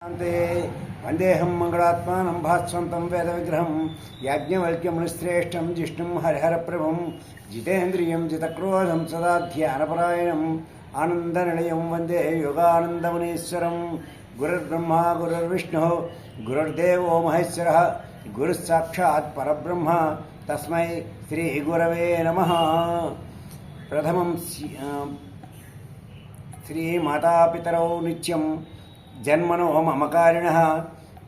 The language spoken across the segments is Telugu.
వందేహం మంగళాత్మానం భాస్వంతం వేద విగ్రహం యాజ్ఞవల్క్యమునిశ్రేష్టం జిష్ణుం హరిహరప్రభం జితేంద్రియం జితక్రోధం సదా ధ్యానపరాయణం ఆనందనిలయం వందే యోగానందమునీశ్వరం గురుర్బ్రహ్మ గురుర్విష్ణు గురుర్దేవో మహేశ్వర గురుస్సాక్షాత్ పరబ్రహ్మ తస్మై శ్రీ గురవే నమః. ప్రథమం శ్రీ మాతాపితరౌ నిత్యం జన్మనో మమకారిణః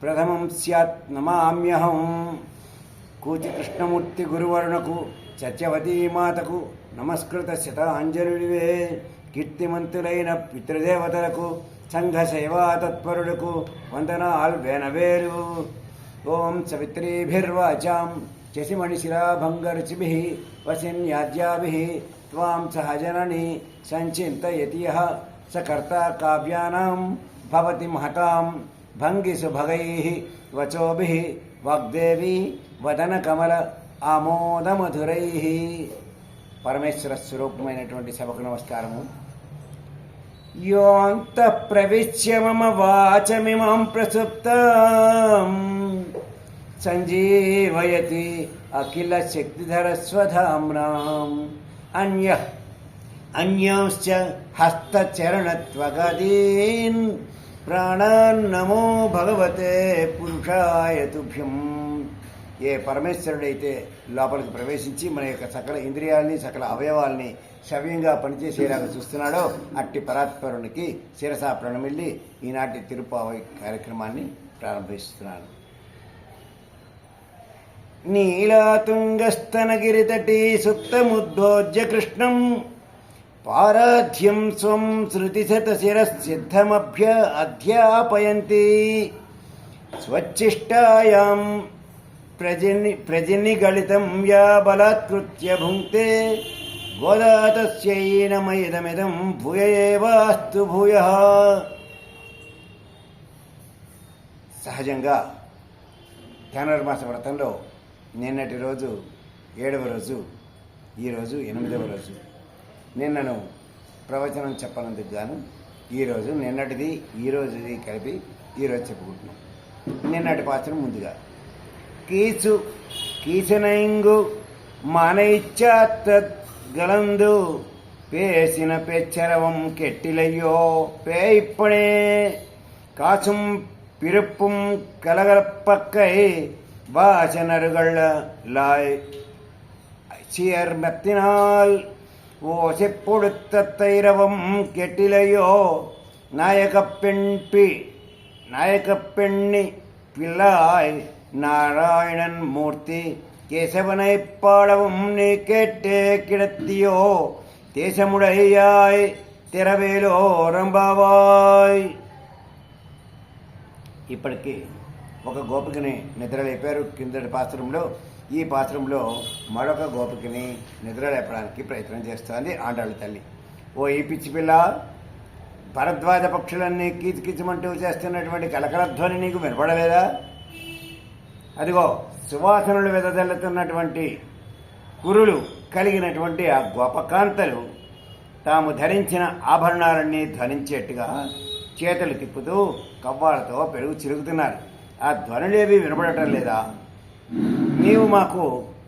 ప్రథమం స్యాత్ నమామ్యహం. కూచి కృష్ణమూర్తి గురువరుణకు సత్యవతీ మాతకు నమస్కృత శతాంజలివే. కీర్తిమంతులైన పితృదేవతలకు సంఘ సేవా తత్పరులకు వందనాల్ వేనవేరు. ఓం సవిత్రీభిర్వాచాం శశిమణిశిలాభంగరుచిభిః వసిన్యాద్యాభిః త్వాం సహజనని సంచింతయతి యః స కర్తా కావ్యానాం భవతి మహతాం భంగిసు భగైః వచోభిః వాగ్దేవి వదన కమల ఆమోదమధురైః. పరమేశ్వర స్వరూపమైనటువంటి సభకు నమస్కారము. యోంతః ప్రవిశ్య మమ వాచమిమాం ప్రసుప్తాం సంజీవయతి అఖిల శక్తిధర స్వధామ్నాం అన్యాంశ్చ హస్తచరణత్వగదీన్ ప్రాణాన్నమో భగవతే పురుషాయ తుభ్యం. ఏ పరమేశ్వరుడైతే లోపలికి ప్రవేశించి మన యొక్క సకల ఇంద్రియాలని సకల అవయవాల్ని సవ్యంగా పనిచేసేలాగా చూస్తున్నాడో అట్టి పరాత్పరునికి శిరసా ప్రణమిల్లి ఈనాటి తిరుపావై కార్యక్రమాన్ని ప్రారంభిస్తున్నాను. నీలాతుంగస్తనగిరితటీ సుప్తముద్బోజ్య కృష్ణం పారాధ్యం స్వం శృతిశతశిరసిద్ధమభ్య అధ్యాపయంతి స్వచ్ఛిష్టాయాం ప్రజనిగళితం యా బలాత్కృత్య భుంక్తే గోదాతస్యై నమయిదమిదం భూయ ఏవాస్తు భూయః. సహజంగా ధనుర్మాస వ్రతంలో నిన్నటి రోజు 7వ రోజు, ఈరోజు 8వ రోజు. నిన్నను ప్రవచనం చెప్పనందుకు గాను ఈరోజు నిన్నటిది ఈరోజుది కలిపి ఈరోజు చెప్పుకుంటున్నాం. నిన్నటి పాత్ర ముందుగా కీచనైంగు మానయిచ్చాత్తగలందు పేసిన పెచ్చరవం కెట్టిలయ్యో పేయిప్పడే காசும் பிறப்பும் கலகலப்பக்கை வாசனர்களாய் சியர்மத்தினால் ஓசைப்பொடுத்த தைரவம் கெட்டிலையோ நாயகப்பெண்ணி பிள்ளாய் நாராயணன் மூர்த்தி கேசவனை பாடவும் நீ கேட்டே கிடத்தியோ தேசமுடையாய் திரவேலோ రంబావాయ్. ఇప్పటికీ ఒక గోపికని నిద్రలేపారు కిందటి పాత్రంలో. ఈ పాత్రంలో మరొక గోపికని నిద్రలేపడానికి ప్రయత్నం చేస్తోంది ఆండాళ్ళ తల్లి. ఓ ఈ పిచ్చి పిల్ల, భరద్వాజ పక్షులన్నీ కీచుకిచ్చమంటూ చేస్తున్నటువంటి కలకలధ్వని నీకు వినపడలేదా? అదిగో సువాసనలు వెదజల్లుతున్నటువంటి కురులు కలిగినటువంటి ఆ గోపకాంతలు తాము ధరించిన ఆభరణాలన్నీ ధ్వనించేట్టుగా చేతులు తిప్పుతూ కవ్వాలతో పెరుగు చిరుగుతున్నారు. ఆ ధ్వనులేవి వినపడటం లేదా? నీవు మాకు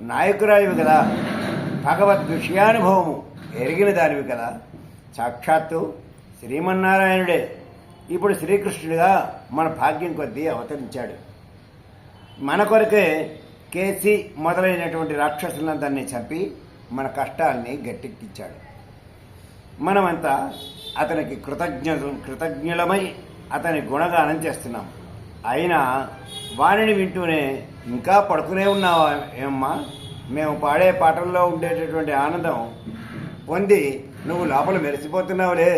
నాయకురాలివి కదా, భగవద్ విషయానుభవము ఎరిగిన దానివి కదా. సాక్షాత్తు శ్రీమన్నారాయణుడే ఇప్పుడు శ్రీకృష్ణుడిగా మన భాగ్యం కొద్దీ అవతరించాడు. మన కొరకే కేసి మొదలైనటువంటి రాక్షసులందరినీ చంపి మన కష్టాల్ని గట్టెక్కించాడు. మనమంతా అతనికి కృతజ్ఞులమై అతని గుణగానం చేస్తున్నాం. అయినా వాణిని వింటూనే ఇంకా పడుకునే ఉన్నావా ఏమ్మా? మేము పాడే పాటల్లో ఉండేటటువంటి ఆనందం పొంది నువ్వు లోపల మెరిసిపోతున్నావులే,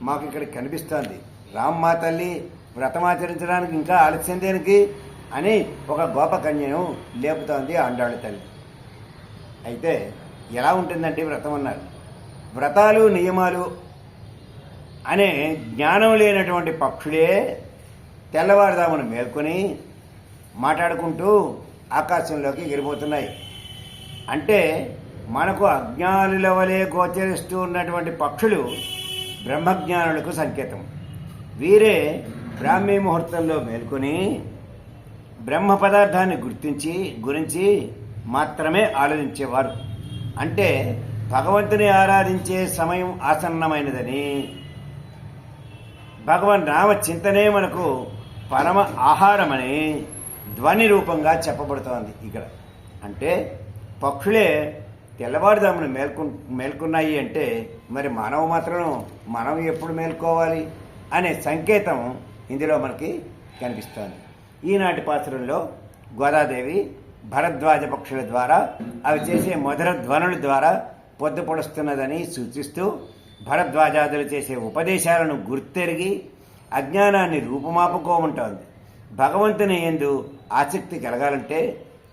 మాకు ఇక్కడ కనిపిస్తోంది. రామ్మా తల్లి, వ్రతమాచరించడానికి ఇంకా ఆలస్యం దేనికి అని ఒక గోపకన్యను లేపుతోంది ఆండాళ్ళ తల్లి. అయితే ఎలా ఉంటుందంటే వ్రతం అన్నారు. వ్రతాలు నియమాలు అనే జ్ఞానం లేనటువంటి పక్షులే తెల్లవారుదామును మేల్కొని మాట్లాడుకుంటూ ఆకాశంలోకి ఎగిరిపోతున్నాయి. అంటే మనకు అజ్ఞానుల వలె గోచరిస్తూ ఉన్నటువంటి పక్షులు బ్రహ్మజ్ఞానులకు సంకేతం. వీరే బ్రాహ్మీ ముహూర్తంలో మేల్కొని బ్రహ్మ పదార్థాన్ని గురించి మాత్రమే ఆలోచించేవారు. అంటే భగవంతుని ఆరాధించే సమయం ఆసన్నమైనదని, భగవన్ రామ చింతనే మనకు పరమ ఆహారమని ధ్వని రూపంగా చెప్పబడుతోంది ఇక్కడ. అంటే పక్షులే తెల్లవారుదామును మేల్కొన్నాయి అంటే మరి మానవ మాత్రం మనం ఎప్పుడు మేల్కోవాలి అనే సంకేతం ఇందులో మనకి కనిపిస్తోంది. ఈనాటి పాత్రల్లో గోదాదేవి భరద్వాజ పక్షుల ద్వారా అవి చేసే మధుర ధ్వనుల ద్వారా పొద్దు పొడుస్తున్నదని సూచిస్తూ భరద్వాజాదులు చేసే ఉపదేశాలను గుర్తెరిగి అజ్ఞానాన్ని రూపుమాపుకోమంటోంది. భగవంతుని యందు ఆసక్తి కలగాలంటే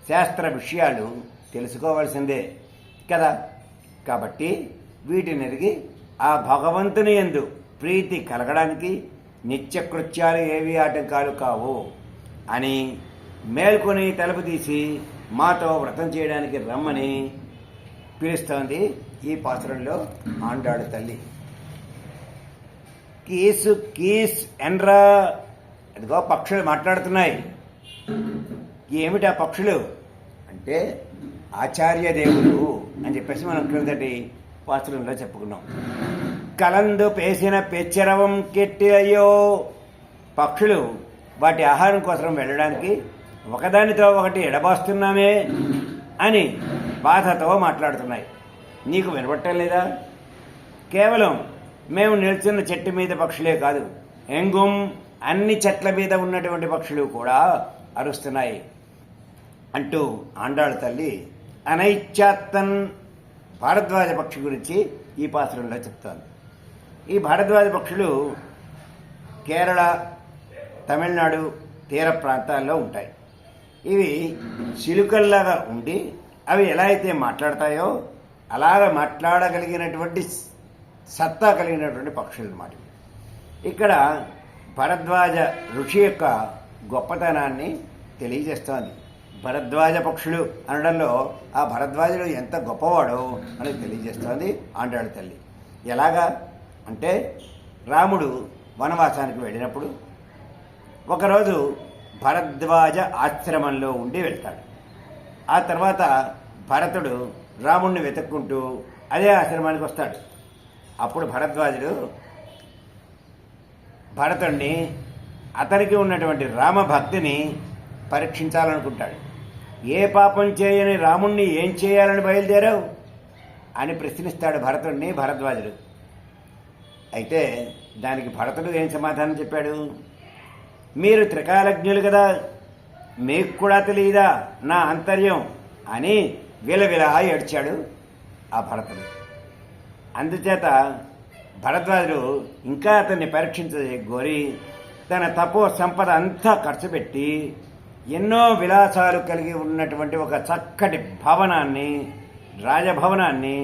శాస్త్ర విషయాలు తెలుసుకోవాల్సిందే కదా. కాబట్టి వీటిని ఎరిగి ఆ భగవంతుని యందు ప్రీతి కలగడానికి నిత్యకృత్యాలు ఏవి ఆటంకాలు కావు అని మేల్కొని తలుపు తీసి మాతో వ్రతం చేయడానికి రమ్మని పిలుస్తోంది ఈ పాత్రలో ఆండాడు తల్లి. కీసు కీస్ ఎన్రా, అదిగో పక్షులు మాట్లాడుతున్నాయి. ఏమిటి ఆ పక్షులు అంటే ఆచార్య దేవుడు అని చెప్పేసి మనం క్రిందటి పాత్రలో చెప్పుకున్నాం. కలందు పేసిన పెచ్చరవం కెట్టి అయ్యో, పక్షులు వాటి ఆహారం కోసం వెళ్ళడానికి ఒకదానితో ఒకటి ఎడబాస్తున్నామే అని బాధతో మాట్లాడుతున్నాయి. నీకు వినబట్టం లేదా? కేవలం మేము నిల్చున్న చెట్టు మీద పక్షులే కాదు, ఎంగుం అన్ని చెట్ల మీద ఉన్నటువంటి పక్షులు కూడా అరుస్తున్నాయి అంటూ ఆండాళ్ళ తల్లి అనైత్యాత్తన్ భారద్వాజ పక్షి గురించి ఈ పాత్రలో చెప్తాను. ఈ భారద్వాజ పక్షులు కేరళ, తమిళనాడు తీర ప్రాంతాల్లో ఉంటాయి. ఇవి చిలుకల్లాగా ఉండి అవి ఎలా అయితే మాట్లాడతాయో అలాగ మాట్లాడగలిగినటువంటి సత్తా కలిగినటువంటి పక్షులు అన్నమాట. ఇక్కడ భరద్వాజ ఋషి యొక్క గొప్పతనాన్ని తెలియజేస్తోంది. భరద్వాజ పక్షులు అనడంలో ఆ భరద్వాజుడు ఎంత గొప్పవాడో అని తెలియజేస్తోంది ఆండాళ్ళ తల్లి. ఎలాగా అంటే రాముడు వనవాసానికి వెళ్ళినప్పుడు ఒకరోజు భరద్వాజ ఆశ్రమంలో ఉండి వెళ్తాడు. ఆ తర్వాత భరతుడు రాముణ్ణి వెతుక్కుంటూ అదే ఆశ్రమానికి వస్తాడు. అప్పుడు భరద్వాజుడు భరతుణ్ణి అతనికి ఉన్నటువంటి రామభక్తిని పరీక్షించాలనుకుంటాడు. ఏ పాపం చేయని రాముణ్ణి ఏం చేయాలని బయలుదేరావు అని ప్రశ్నిస్తాడు భరతుడిని భరద్వాజుడు. అయితే దానికి భరతుడు ఏం సమాధానం చెప్పాడు? మీరు త్రికాలజ్ఞులు కదా, మీకు కూడా తెలియదా నా అంతర్యం అని విలవిలా ఏడ్చాడు ఆ భరతుడు. అందుచేత భరద్వాజుడు ఇంకా అతన్ని పరీక్షించగోరి తన తపో సంపద అంతా ఖర్చు పెట్టి ఎన్నో విలాసాలు కలిగి ఉన్నటువంటి ఒక చక్కటి భవనాన్ని, రాజభవనాన్ని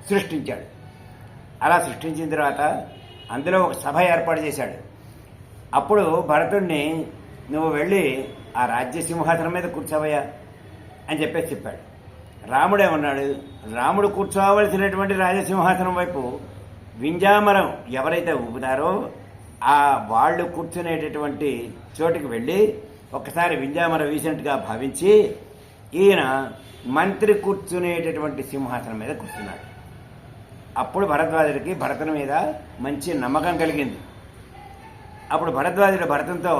సృష్టించాడు. అలా సృష్టించిన తర్వాత అందులో ఒక సభ ఏర్పాటు చేశాడు. అప్పుడు భరతుడిని నువ్వు వెళ్ళి ఆ రాజ్య సింహాసనం మీద కూర్చోవయ్యా అని చెప్పాడు. రాముడేమన్నాడు? రాముడు కూర్చోవలసినటువంటి రాజసింహాసనం వైపు వింజామరం ఎవరైతే ఊపుతారో ఆ వాళ్ళు కూర్చునేటటువంటి చోటుకి వెళ్ళి ఒకసారి వింజామరం వీసినట్టుగా భావించి ఈయన మంత్రి కూర్చునేటటువంటి సింహాసనం మీద కూర్చున్నాడు. అప్పుడు భరద్వాజుడికి భరతుని మీద మంచి నమ్మకం కలిగింది. అప్పుడు భరద్వాజుడు భరతంతో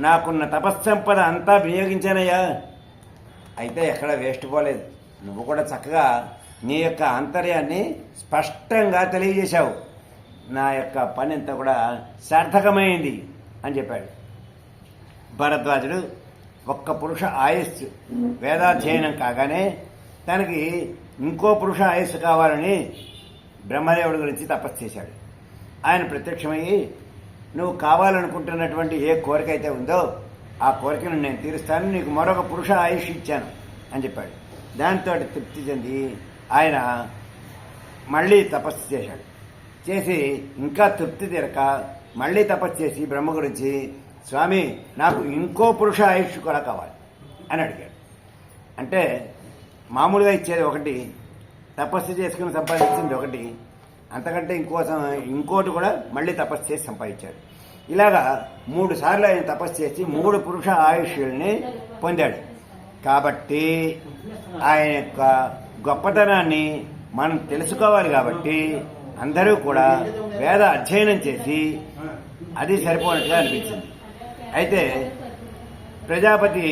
నాకున్న తపస్సంపద అంతా వినియోగించానయ్యా, అయితే ఎక్కడ వేస్ట్ పోలేదు, నువ్వు కూడా చక్కగా నీ యొక్క ఆంతర్యాన్ని స్పష్టంగా తెలియజేశావు, నా యొక్క పని అంతా కూడా సార్థకమైంది అని చెప్పాడు. భరద్వాజుడు ఒక్క పురుష ఆయుస్సు వేదాధ్యయనం కాగానే తనకి ఇంకో పురుష ఆయుస్సు కావాలని బ్రహ్మదేవుడి గురించి తపస్సు చేశాడు. ఆయన ప్రత్యక్షమయ్యి నువ్వు కావాలనుకుంటున్నటువంటి ఏ కోరిక అయితే ఉందో ఆ కోరికను నేను తీరుస్తాను, నీకు మరొక పురుష ఆయుష్ ఇచ్చాను అని చెప్పాడు. దాంతో తృప్తి చెంది ఆయన మళ్ళీ తపస్సు చేశాడు. చేసి ఇంకా తృప్తి తీరక మళ్ళీ తపస్సు చేసి బ్రహ్మ గురించి స్వామి నాకు ఇంకో పురుష ఆయుష్ కూడా కావాలి అని అడిగాడు. అంటే మామూలుగా ఇచ్చేది ఒకటి, తపస్సు చేసుకుని సంపాదించింది ఒకటి, అంతకంటే ఇంకోటి కూడా మళ్ళీ తపస్సు చేసి సంపాదించాడు. ఇలాగా 3 సార్లు ఆయన తపస్సు చేసి 3 పురుష ఆయుష్యుల్ని పొందాడు. కాబట్టి ఆయన యొక్క గొప్పతనాన్ని మనం తెలుసుకోవాలి. కాబట్టి అందరూ కూడా వేద అధ్యయనం చేసి అది సరిపోనట్టుగా అనిపించింది. అయితే ప్రజాపతి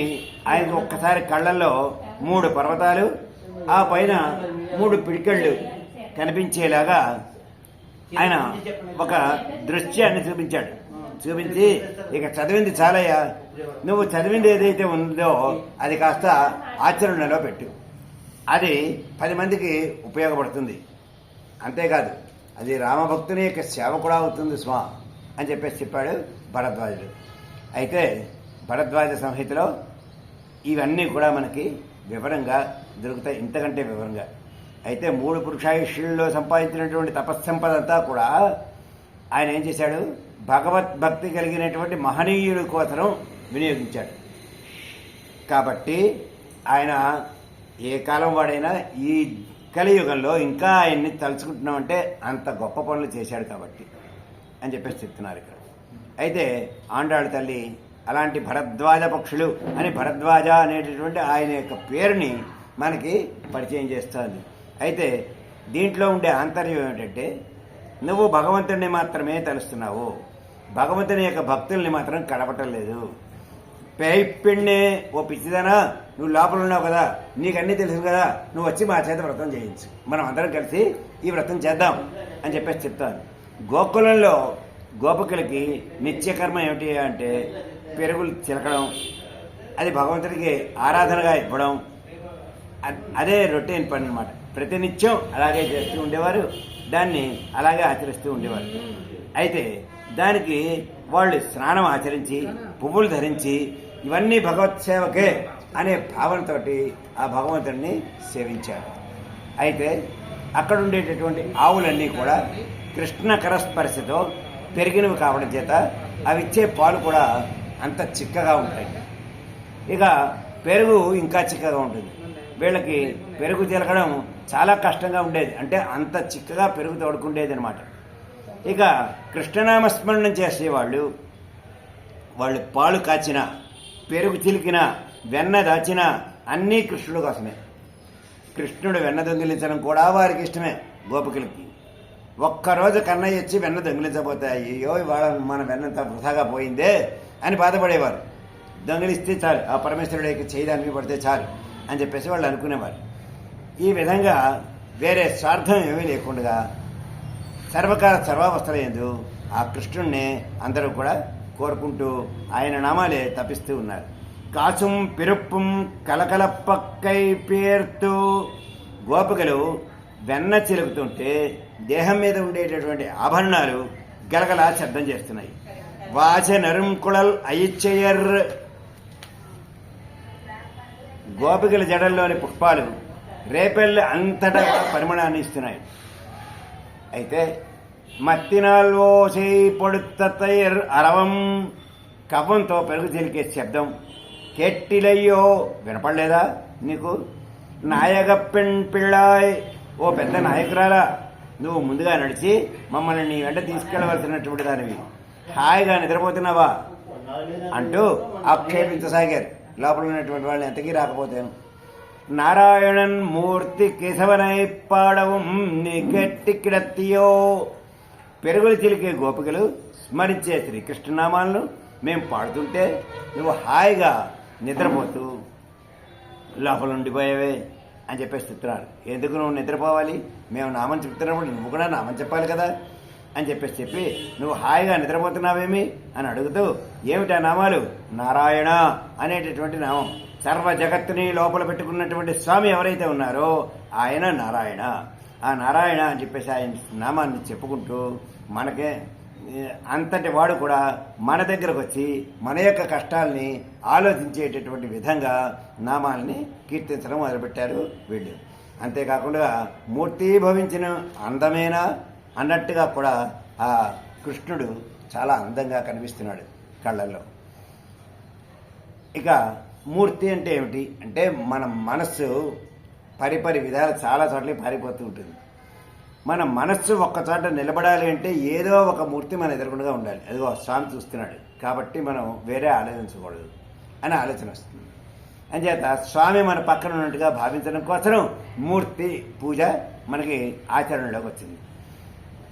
ఆయనకు ఒక్కసారి కళ్ళల్లో 3 పర్వతాలు, ఆ పైన 3 పిడికెళ్ళు కనిపించేలాగా ఆయన ఒక దృశ్యాన్ని చూపించి ఇక చదివింది చాలయ్యా, నువ్వు చదివింది ఏదైతే ఉందో అది కాస్త ఆచరణలో పెట్టు, అది 10 మందికి ఉపయోగపడుతుంది, అంతేకాదు అది రామభక్తుని యొక్క సేవ కూడా అవుతుంది స్వా అని చెప్పాడు భరద్వాజుడు. అయితే భరద్వాజ సంహితలో ఇవన్నీ కూడా మనకి వివరంగా దొరుకుతాయి, ఇంతకంటే వివరంగా. అయితే 3 పురుషాయుష్యుల్లో సంపాదించినటువంటి తపస్సంపద అంతా కూడా ఆయన ఏం చేశాడు, భగవద్భక్తి కలిగినటువంటి మహనీయుడి కోసం వినియోగించాడు. కాబట్టి ఆయన ఏ కాలం వాడైనా ఈ కలియుగంలో ఇంకా ఆయన్ని తలుచుకుంటున్నామంటే అంత గొప్ప పనులు చేశాడు కాబట్టి అని చెప్తున్నారు ఇక్కడ. అయితే ఆండాళ్ళ తల్లి అలాంటి భరద్వాజ పక్షులు అని భరద్వాజ అనేటటువంటి ఆయన యొక్క పేరుని మనకి పరిచయం చేస్తుంది. అయితే దీంట్లో ఉండే ఆంతర్యం ఏమిటంటే, నువ్వు భగవంతుడిని మాత్రమే తలుస్తున్నావు, భగవంతుని యొక్క భక్తుల్ని మాత్రం కడపటం లేదు. పేయిప్పిణ్ణే, ఓ పిచ్చిదానా, నువ్వు లోపల ఉన్నావు కదా, నీకన్నీ తెలుసు కదా, నువ్వు వచ్చి మా చేత వ్రతం చేయించు, మనం అందరం కలిసి ఈ వ్రతం చేద్దాం అని చెప్తాను. గోకులంలో గోపికలకి నిత్యకర్మ ఏమిటి అంటే పెరుగులు చిలకడం, అది భగవంతుడికి ఆరాధనగా ఇవ్వడం, అదే రొటీన్ పని అన్నమాట. ప్రతినిత్యం అలాగే చేస్తూ ఉండేవారు, దాన్ని అలాగే ఆచరిస్తూ ఉండేవారు. అయితే దానికి వాళ్ళు స్నానం ఆచరించి పువ్వులు ధరించి ఇవన్నీ భగవత్ సేవకే అనే భావనతోటి ఆ భగవంతుడిని సేవించారు. అయితే అక్కడ ఉండేటటువంటి ఆవులన్నీ కూడా కృష్ణ కరస్పర్శతో పెరిగినవి కావడం చేత అవి ఇచ్చే పాలు కూడా అంత చిక్కగా ఉంటాయి. ఇక పెరుగు ఇంకా చిక్కగా ఉంటుంది. వీళ్ళకి పెరుగు చిలకడం చాలా కష్టంగా ఉండేది, అంటే అంత చిక్కగా పెరుగు తోడుకుండేది అనమాట. ఇక కృష్ణనామస్మరణం చేసేవాళ్ళు పాలు కాచిన, పెరుగు చిలికిన, వెన్న దాచిన అన్నీ కృష్ణుడు కోసమే. కృష్ణుడు వెన్న దొంగిలించడం కూడా వారికి ఇష్టమే. గోపికలకి ఒక్కరోజు కన్నయ్య వచ్చి వెన్న దొంగిలించబోతే అయ్యో ఇవాళ మన వెన్నంతా వృధాగా పోయిందే అని బాధపడేవారు. దొంగిలిస్తే చాలు, ఆ పరమేశ్వరుడు యొక్క చేయి దాని మీద పడితే చాలు అని చెప్పేసి వాళ్ళు అనుకునేవారు. ఈ విధంగా వేరే స్వార్థం ఏమీ లేకుండా సర్వకాల సర్వావస్థల యందు ఆ కృష్ణుణ్ణి అందరూ కూడా కోరుకుంటూ ఆయన నామాలే తపిస్తూ ఉన్నారు. కాచుం పిరుప్పుం కలకలప్పక్కై పేర్తూ, గోపికలు వెన్న చిలుకుతుంటే దేహం మీద ఉండేటటువంటి ఆభరణాలు గలగలా శబ్దం చేస్తున్నాయి. వాచ నరుంకుళల్ అయిచ్చయర్, గోపికల జడల్లోని పుష్పాలు రేపెళ్ళి అంతటా పరిమళాన్ని ఇస్తున్నాయి. అయితే మత్తినాల్ ఓసై పొడుత్తైర్ అరవం, కవ్వంతో పెరుగు చిలికే శబ్దం కెట్టిలయ్యో వినపడలేదా నీకు? నాయగప్పెన్ పిళ్ళాయ్, ఓ పెద్ద నాయకురాలా, నువ్వు ముందుగా నడిచి మమ్మల్ని నీ వెంట తీసుకెళ్లవలసినటువంటి దానివి, హాయిగా నిద్రపోతున్నావా అంటూ ఆక్షేపించసాగారు. లోపల ఉన్నటువంటి వాళ్ళని ఎంతకీ రాకపోతాను. నారాయణన్ మూర్తి కేశవనై పాడవం నీ గట్టి కిడత్తియో, పెరుగులు చిలికే గోపికలు స్మరించే శ్రీకృష్ణనామాలను మేము పాడుతుంటే నువ్వు హాయిగా నిద్రపోతూ లోపల ఉండిపోయావే అని చెప్పేసి చెప్తున్నారు. ఎందుకు నువ్వు నిద్రపోవాలి? మేము నామం చెప్తున్నప్పుడు నువ్వు కూడా నామం చెప్పాలి కదా అని చెప్పి నువ్వు హాయిగా నిద్రపోతున్నావేమి అని అడుగుతూ, ఏమిటా నామాలు? నారాయణ అనేటటువంటి నామం. సర్వ జగత్తుని లోపల పెట్టుకున్నటువంటి స్వామి ఎవరైతే ఉన్నారో ఆయన నారాయణ. ఆ నారాయణ అని చెప్పేసి ఆయన నామాన్ని చెప్పుకుంటూ మనకే అంతటి వాడు కూడా మన దగ్గరకు వచ్చి మన యొక్క కష్టాలని ఆలోచించేటటువంటి విధంగా నామాల్ని కీర్తించడం మొదలుపెట్టారు వీళ్ళు. అంతేకాకుండా మూర్తీభవించిన అందమేనా అన్నట్టుగా కూడా ఆ కృష్ణుడు చాలా అందంగా కనిపిస్తున్నాడు కళ్ళల్లో. ఇక మూర్తి అంటే ఏమిటి అంటే మన మనస్సు పరిపరి విధాలు చాలా చోట్ల పారిపోతూ ఉంటుంది. మన మనస్సు ఒక్కచోట నిలబడాలి అంటే ఏదో ఒక మూర్తి మన ఎదురుగుండగా ఉండాలి. అదిగో స్వామి చూస్తున్నాడు కాబట్టి మనం వేరే ఆలోచించకూడదు అని ఆలోచన వస్తుంది. అంచేత స్వామి మన పక్కన ఉన్నట్టుగా భావించడం కోసం మూర్తి పూజ మనకి ఆచరణలోకి వచ్చింది.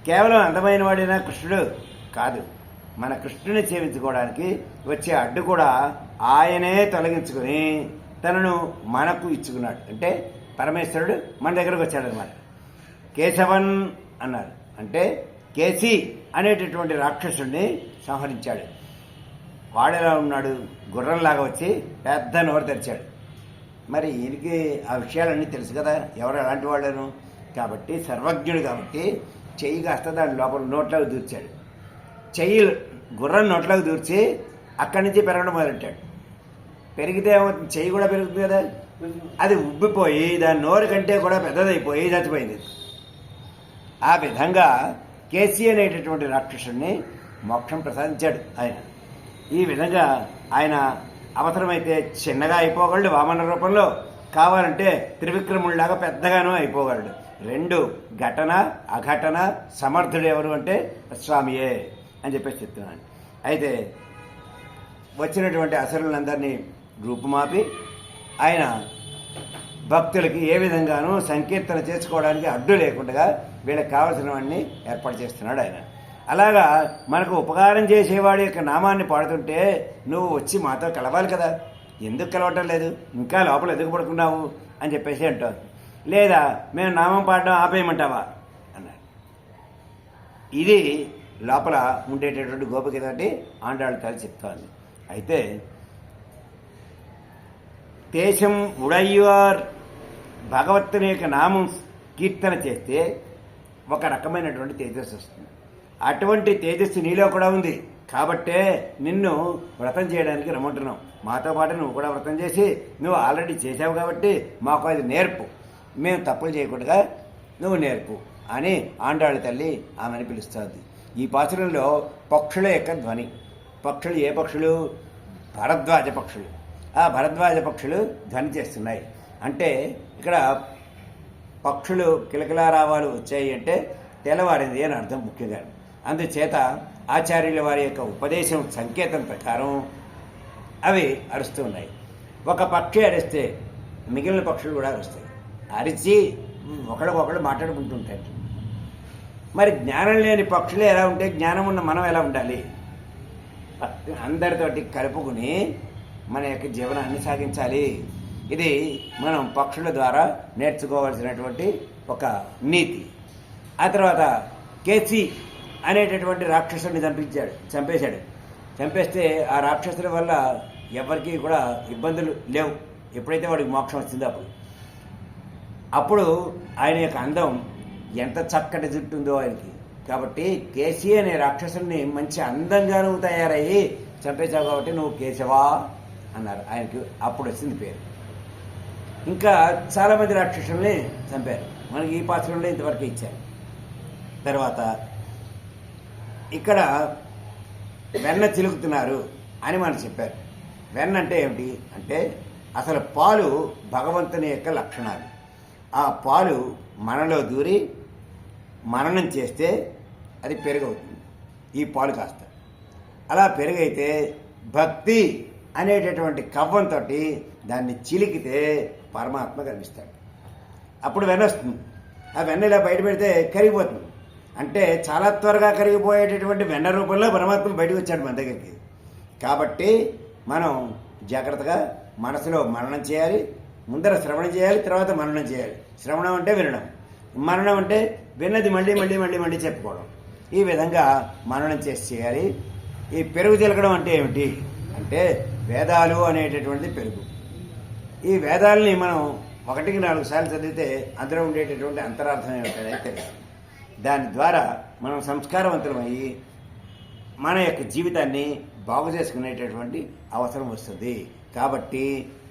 కేవలం అందమైన వాడినా కృష్ణుడు కాదు, మన కృష్ణుని సేవించుకోవడానికి వచ్చే అడ్డు కూడా ఆయనే తొలగించుకొని తనను మనకు ఇచ్చుకున్నాడు. అంటే పరమేశ్వరుడు మన దగ్గరకు వచ్చాడనమాట. కేశవన్ అన్నారు అంటే కేసి అనేటటువంటి రాక్షసుడిని సంహరించాడు. వాడెలా ఉన్నాడు? గుర్రంలాగా వచ్చి పెద్ద నోరు తెరిచాడు. మరి ఈయనకి ఆ విషయాలన్నీ తెలుసు కదా, ఎవరు ఎలాంటి వాళ్ళను. కాబట్టి సర్వజ్ఞుడు కాబట్టి చెయ్యి కాస్త దాని లోపల నోట్లోకి దూర్చాడు. చెయ్యి గుర్రం నోట్లోకి దూర్చి అక్కడి నుంచి పెరగడం మొదలెట్టాడు. పెరిగితే ఏమవుతుంది? చెయ్యి కూడా పెరుగుతుంది కదా, అది ఉబ్బిపోయి దాని నోరు కంటే కూడా పెద్దదైపోయి చచ్చిపోయింది. ఆ విధంగా కేసీ అనేటటువంటి రాక్షసుడిని మోక్షం ప్రసాదించాడు ఆయన. ఈ విధంగా ఆయన అవసరమైతే చిన్నగా అయిపోగలడు వామన రూపంలో, కావాలంటే త్రివిక్రముడిలాగా పెద్దగానూ అయిపోగలడు. రెండు ఘటన అఘటన సమర్థుడు ఎవరు అంటే స్వామియే అని చెప్పేసి చెప్తున్నాను. అయితే వచ్చినటువంటి అసురులందరినీ రూపుమాపి ఆయన భక్తులకి ఏ విధంగానూ సంకీర్తన చేసుకోవడానికి అడ్డు లేకుండా వీళ్ళకి కావలసినవన్నీ ఏర్పాటు చేస్తున్నాడు ఆయన. అలాగా మనకు ఉపకారం చేసేవాడి యొక్క నామాన్ని పాడుతుంటే నువ్వు వచ్చి మాతో కలవాలి కదా, ఎందుకు కలవటం లేదు, ఇంకా లోపల ఎందుకు పడుకున్నావు అని చెప్పేసి అంటావు. లేదా మేము నామం పాడడం ఆపేయమంటావా అన్నాడు. ఇది లోపల ఉండేటటువంటి గోపికతోటి ఆండాళ్ళు తల్లి చెప్తోంది. అయితే దేశం ఉడయ్యార్ భగవంతుని యొక్క నామం కీర్తన చేస్తే ఒక రకమైనటువంటి తేజస్సు వస్తుంది. అటువంటి తేజస్సు నీలో కూడా ఉంది కాబట్టే నిన్ను వ్రతం చేయడానికి రమ్మంటున్నాం. మాతో పాటు నువ్వు కూడా వ్రతం చేసి నువ్వు ఆల్రెడీ చేసావు కాబట్టి మాకు అది నేర్పు, మేము తప్పులు చేయకుండా నువ్వు నేర్పు అని ఆండాళ్ళ తల్లి ఆమెను పిలుస్తుంది. ఈ పాత్రలో పక్షుల యొక్క ధ్వని. పక్షులు ఏ పక్షులు? భరద్వాజ పక్షులు. ఆ భరద్వాజ పక్షులు ధ్వని చేస్తున్నాయి. అంటే ఇక్కడ పక్షులు కిలకిలారావాలు వచ్చాయి అంటే తెల్లవారింది అని అర్థం ముఖ్యంగా. అందుచేత ఆచార్యుల వారి యొక్క ఉపదేశం సంకేతం ప్రకారం అవి అరుస్తూ ఉన్నాయి. ఒక పక్షి అరిస్తే మిగిలిన పక్షులు కూడా అరుస్తాయి. అరిచి ఒకళ్ళకొకళ్ళు మాట్లాడుకుంటుంటారు. మరి జ్ఞానం లేని పక్షులు ఎలా ఉంటే జ్ఞానం ఉన్న మనం ఎలా ఉండాలి? అందరితోటి కలుపుకుని మన యొక్క జీవనాన్ని సాగించాలి. ఇది మనం పక్షుల ద్వారా నేర్చుకోవాల్సినటువంటి ఒక నీతి. ఆ తర్వాత కేసీ అనేటటువంటి రాక్షసుని చంపేశాడు. చంపేస్తే ఆ రాక్షసుల వల్ల ఎవరికి కూడా ఇబ్బందులు లేవు. ఎప్పుడైతే వాడికి మోక్షం వచ్చిందో అప్పుడు ఆయన యొక్క అందం ఎంత చక్కటి జుట్టు ఉందో ఆయనకి. కాబట్టి కేసీ అనే రాక్షసుని మంచి అందంగా నువ్వు తయారయ్యి చంపేశావు కాబట్టి నువ్వు కేశవా అన్నారు. ఆయనకి అప్పుడు వచ్చింది పేరు. ఇంకా చాలామంది రాక్షసుల్ని చంపారు. మనకి ఈ పాత్రలో ఇంతవరకు ఇచ్చారు. తర్వాత ఇక్కడ వెన్న చిలుకుతున్నారు అని మనం చెప్పారు. వెన్న అంటే ఏమిటి అంటే అసలు పాలు భగవంతుని యొక్క లక్షణాలు. ఆ పాలు మనలో దూరి మననం చేస్తే అది పెరుగవుతుంది. ఈ పాలు కాస్త అలా పెరుగైతే భక్తి అనేటటువంటి కవ్వంతో దాన్ని చిలికితే పరమాత్మ కనిపిస్తాడు. అప్పుడు వెన్న వస్తుంది. ఆ వెన్న ఇలా బయట పెడితే కరిగిపోతుంది. అంటే చాలా త్వరగా కరిగిపోయేటటువంటి వెన్న రూపంలో పరమాత్మ బయటకు వచ్చాడు మన దగ్గరికి. కాబట్టి మనం జాగ్రత్తగా మనసులో మననం చేయాలి. ముందర శ్రవణం చేయాలి, తర్వాత మననం చేయాలి. శ్రవణం అంటే వినడం, మననం అంటే విన్నది మళ్ళీ మళ్ళీ మళ్ళీ మళ్ళీ చెప్పుకోవడం. ఈ విధంగా మననం చేసి చేయాలి. ఈ పెరుగు చిలకడం అంటే ఏమిటి అంటే వేదాలు అనేటటువంటిది పెరుగు. ఈ వేదాలని మనం 1-4 సార్లు చదివితే అందులో ఉండేటటువంటి అంతరార్థం ఏమిటనేది తెలుసు. దాని ద్వారా మనం సంస్కారవంతులమయ్యి మన యొక్క జీవితాన్ని బాగు చేసుకునేటటువంటి అవసరం వస్తుంది. కాబట్టి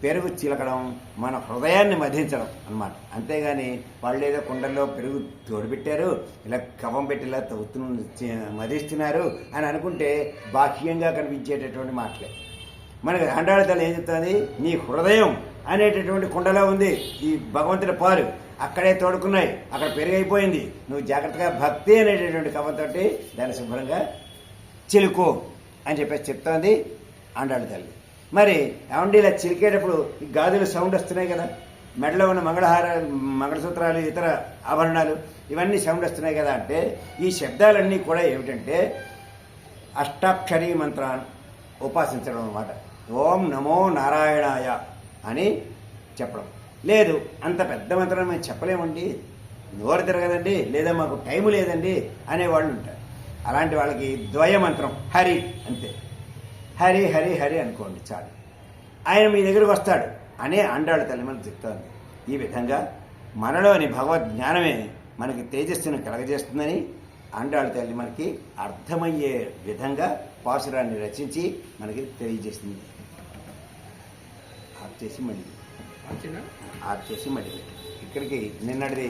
పెరుగు చిలకడం మన హృదయాన్ని మధించడం అన్నమాట. అంతేగాని వాళ్ళు ఏదో కుండల్లో పెరుగు తోడుపెట్టారు, ఇలా కవం పెట్టి ఇలా మధిస్తున్నారు అని అనుకుంటే బాహ్యంగా కనిపించేటటువంటి మాటలే. మనకి ఆండాళ్ళ తల్లి ఏం చెప్తుంది? నీ హృదయం అనేటటువంటి కుండలో ఉంది ఈ భగవంతుడి పాలు. అక్కడే తోడుకున్నాయి, అక్కడ పెరిగైపోయింది. నువ్వు జాగ్రత్తగా భక్తి అనేటటువంటి కవంతోటి దాన్ని శుభ్రంగా చిలుకు అని చెప్పేసి చెప్తోంది ఆండాళ్ళ తల్లి. మరి ఏమండి ఇలా చిలికేటప్పుడు ఈ గాజులు సౌండ్ వస్తున్నాయి కదా, మెడలో ఉన్న మంగళసూత్రాలు ఇతర ఆభరణాలు ఇవన్నీ సౌండ్ వస్తున్నాయి కదా అంటే ఈ శబ్దాలన్నీ కూడా ఏమిటంటే అష్టాక్షరీ మంత్రాన్ని ఉపాసించడం అన్నమాట. ఓం నమో నారాయణాయ అని చెప్పడం. లేదు అంత పెద్ద మంత్రం మేము చెప్పలేమండి, నోరు తిరగదండి, లేదా మాకు టైము లేదండి అనేవాళ్ళు ఉంటారు. అలాంటి వాళ్ళకి ద్వయ మంత్రం హరి అంతే. హరి హరి హరి అనుకోండి చాలు, ఆయన మీ దగ్గరకు వస్తాడు అనే ఆండాళ్ళ తల్లి మనకు చెప్తోంది. ఈ విధంగా మనలోని భగవద్ జ్ఞానమే మనకి తేజస్సును కలగజేస్తుందని ఆండాళ్ళ తల్లి మనకి అర్థమయ్యే విధంగా పాసురాన్ని రచించి మనకి తెలియజేస్తుంది. ఆప్ చేసి మళ్ళీ ఇక్కడికి నిన్నటిది